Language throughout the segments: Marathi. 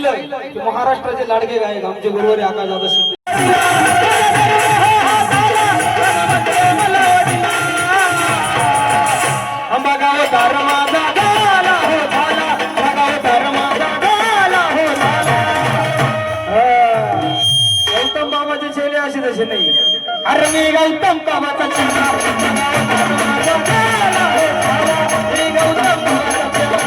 पाहिलं की महाराष्ट्राचे लाडके गायक आमचे गुरुवारी आकाश दादा शिंदे अंबागाव धर्माचा गाला हो झाला, अंबागाव धर्माचा गाला हो झाला. गौतम बाबाचे चेले असे तसे नाही. अरे मी गौतम बाबाचा चेला, धर्माचा गाला हो झाला, मी गौतम बाबाचा चेला,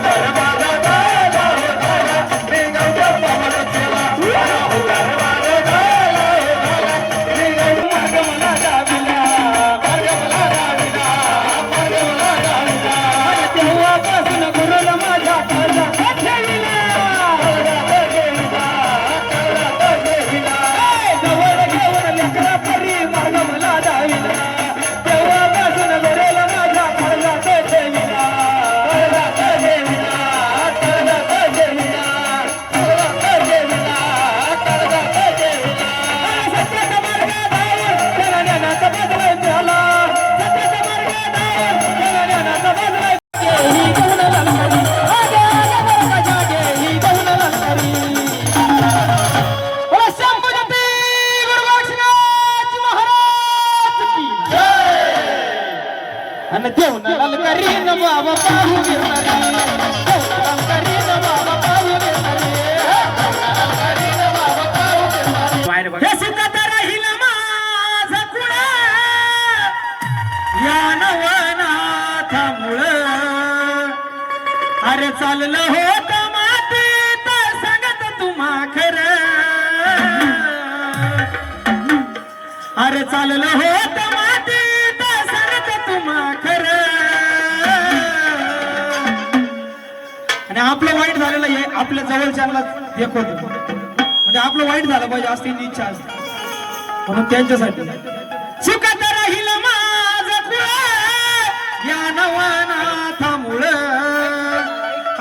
धर्माचा गाला हो झाला, मी गौतम बाबाचा चेला, धर्माचा गाला हो झाला, मी गौतम मला दाविला, मार्ग मला दाविला, मार्ग मला दाविला. तेव्हापासून गुरुला माझ्या काळजात ठेविला, काळजात ठेविला, काळजात ठेविला. जवळ घेऊन लेकरा परी मार्ग मला दाविला, तेव्हापासून गुरुला माझ्या काळजात ठेविला, काळजात ठेविला, काळजात ठेविला, काळजात ठेविला, काळजात ठेविला. सत्याच्या मार्गावर त्याला ज्ञानाचा बदला मिळाला, सत्याच्या मार्गावर त्याला ज्ञानाचा बदला. ही गौण लंकरी, आगे आगे बरका जागे, ही गौण लंकरी. बोला शंभूपती गुरुबक्षनाथ महाराज की जय. आणि देऊन ललकरी न बाबा पाहू गिरणारी, देऊन ललकरी न बाबा पाहू गिरणारी, देऊन ललकरी न बाबा पाहू गिरणारी. हे सिद्धार्थ राहील माझा कुळ या नवनाथामुळं. अरे चाललं होत मातीत सांगत तुम्हा खरं, अरे चाललं होत मातीत सांगत तुम्हा खरं. आणि आपलं वाईट झालेलं आहे आपल्या जवळच्यांना देखवत, म्हणजे आपलं वाईट झालं पाहिजे असं त्यांची इच्छा असते, म्हणून त्यांच्यासाठी सुखात राहील माझं कुळ या नवनाथामुळं.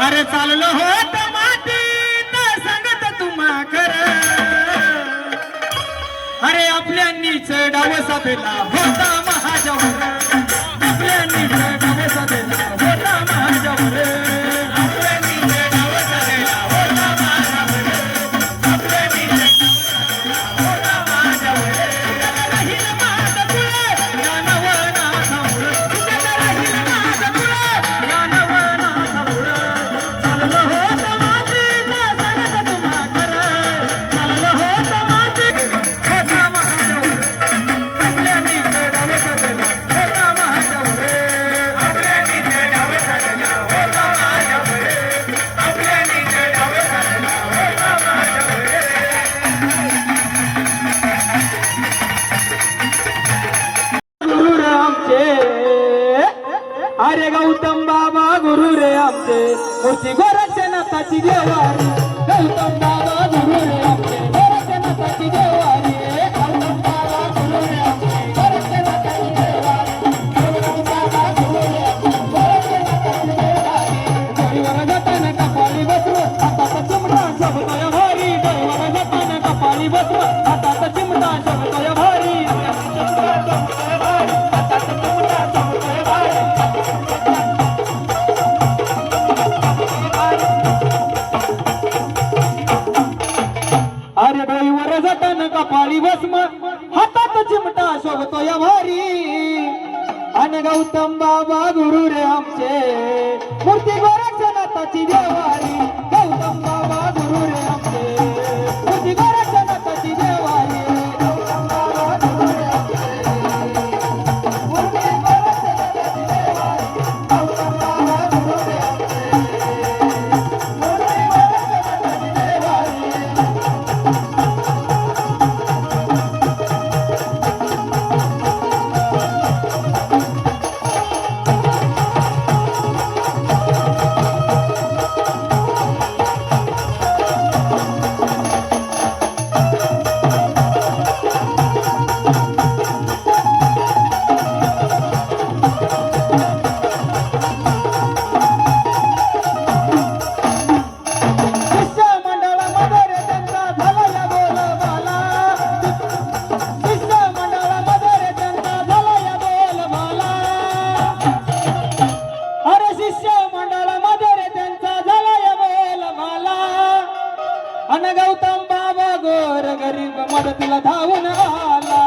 अरे चाललं होत मातीत सांगत तुम्हा खरं. अरे आपल्यांनीच डाव साधला होता महाजावर, आपल्यांनीच डाव साधला होता महाजावर, आपल्यांनीच डाव साधला होता महाजावर, आपल्यांनीच होता महाजावर. राहील माझं कुळ या नवनाथामुळं, सुखात राहील माझं कुळ या नवनाथामुळं. चाललं होत मातीत सांगत तुम्हा खरं, चाललं होत मातीत होता महाजावर, आपल्यांनीच डाव साधला होता महाजावर, आपल्यांनीच डाव साधला होता महाजावर, आपल्यांनीच डाव साधला होता महाजावर. गुरु रे आमचे, अरे गौतम बाबा गुरु रे आमचे, मूर्ती गोरक्षनाथाची देवारी. गौतम बाबा गुरु रे आमचे, गोरक्षनाथाची देवारी. गौतम बाबा गुरु रे आमचे, गोरक्षनाथाची देवारी. गौतम बाबा गुरु रे आमचे, गोरक्षनाथाची देवारी. डोईवर जाताना कपाळी बसवं, हातात चिमटा शोभतोय भारी. डोईवर जाताना कपाळी बसवं, हातात चिमटा शोभतोय भारी. अरे डोईवर जाताना कपाळी भस्म, हातात चिमटा शोभतोय भारी. आणि गौतम बाबा गुरु रे आमचे, मूर्ती गोरक्षनाथाची देवारी. गौतम बाबा गुरु रे आमचे, मूर्ती गोरक्षनाथाची देवारी. गौतम बाबा गुरु रे आमचे, मूर्ती गोरक्षनाथाची देवारी. गौतम बाबा गुरु रे आमचे, मूर्ती गोरक्षनाथाची देवारी. मदतीला धावून आला.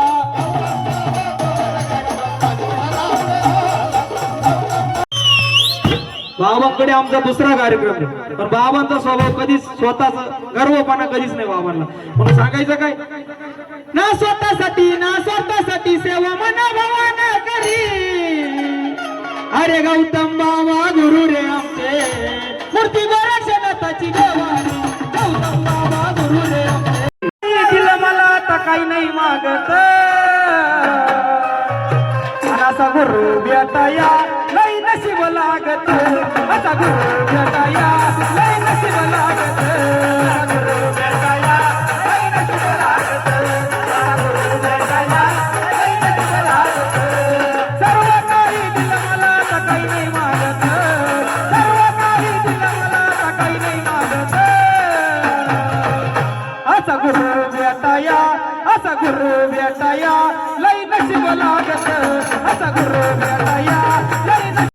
बाबांकडे आमचा दुसरा कार्यक्रम आहे, पण बाबांचा स्वभाव कधीच स्वतःचा गर्वपणा कधीच नाही बाबांना. म्हणून सांगायचं काय, ना स्वतःसाठी सेवा मना भवाना करी. अरे गौतम बाबा गुरु रे आमचे, मूर्ती गोरक्षनाथाची देवारी. गौतम बाबा गुरु रे आमचे, दिलं मला आता काही नाही मागत. असा गुरु भेटाया लई नशीब लागत. असा गुरु भेटाया लई नशीब लागत. गुरु भेटाया लई नशीब लागत. गुरु भेटाया लई नशीब लागत. सर्व काही दिलं मला तर काही नाही मागत. सर्व काही दिलं मला तर काही नाही मागत. असा गुरु भेटाया, असा गुरु भेटाया लई नशीब लागत. असा गुरु भेटाया लई नशीब.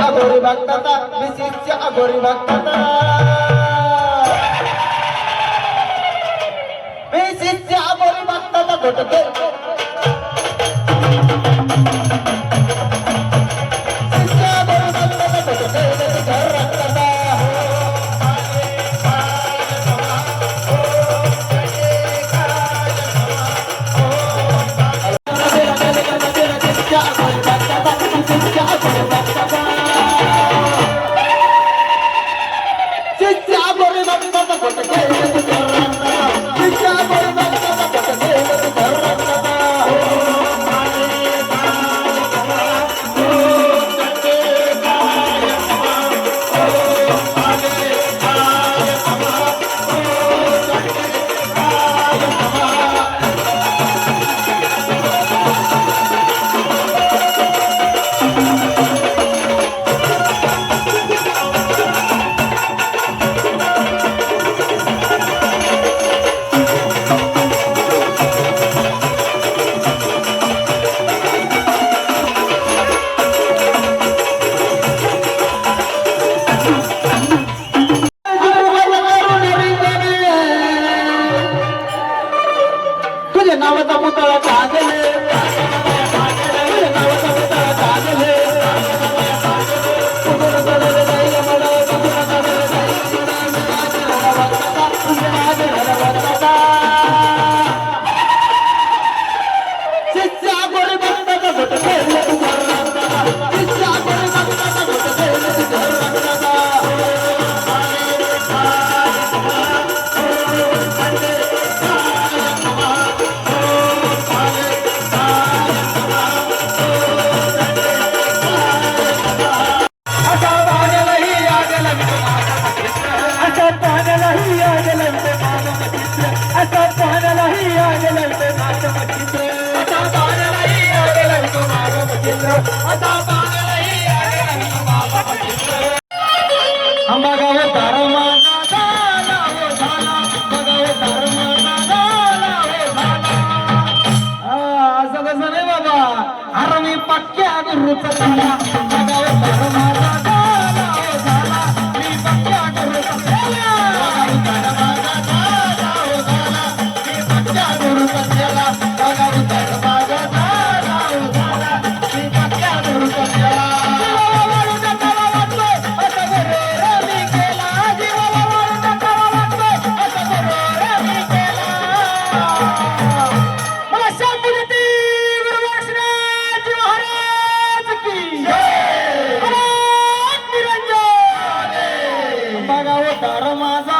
अगोरी भक्ताता, विशिष्य अगोरी भक्ताता, विशिष्य अगोरी भक्ताता घोटते. शिष्य अगोरी भक्ताता घोटते घर रखता. नावाचा पुतळा काढले, नावाचा पुतळा काढले. शिष्या गोरी भक्ताचा घोट खेळले तू घर रंगता. शिष्या गोरी भक्ताचा घोट खेळले तू घर रंगता. बघावं धर्माचा झाला हो झाला, बघावं धर्माचा झाला हो झाला. असं कसं नाही बाबा, अरे मी पक्क्या गुरुचा झाला. बघावं धर्माचा झाला हो झाला, मी पक्क्या गुरुचा झाला. बघावं धर्माचा झाला हो झाला, मी पक्क्या गुरुचा झाला. बघावं धर्माचा झाला हो झाला, मी पक्क्या गुरुचा झाला. धर्माचा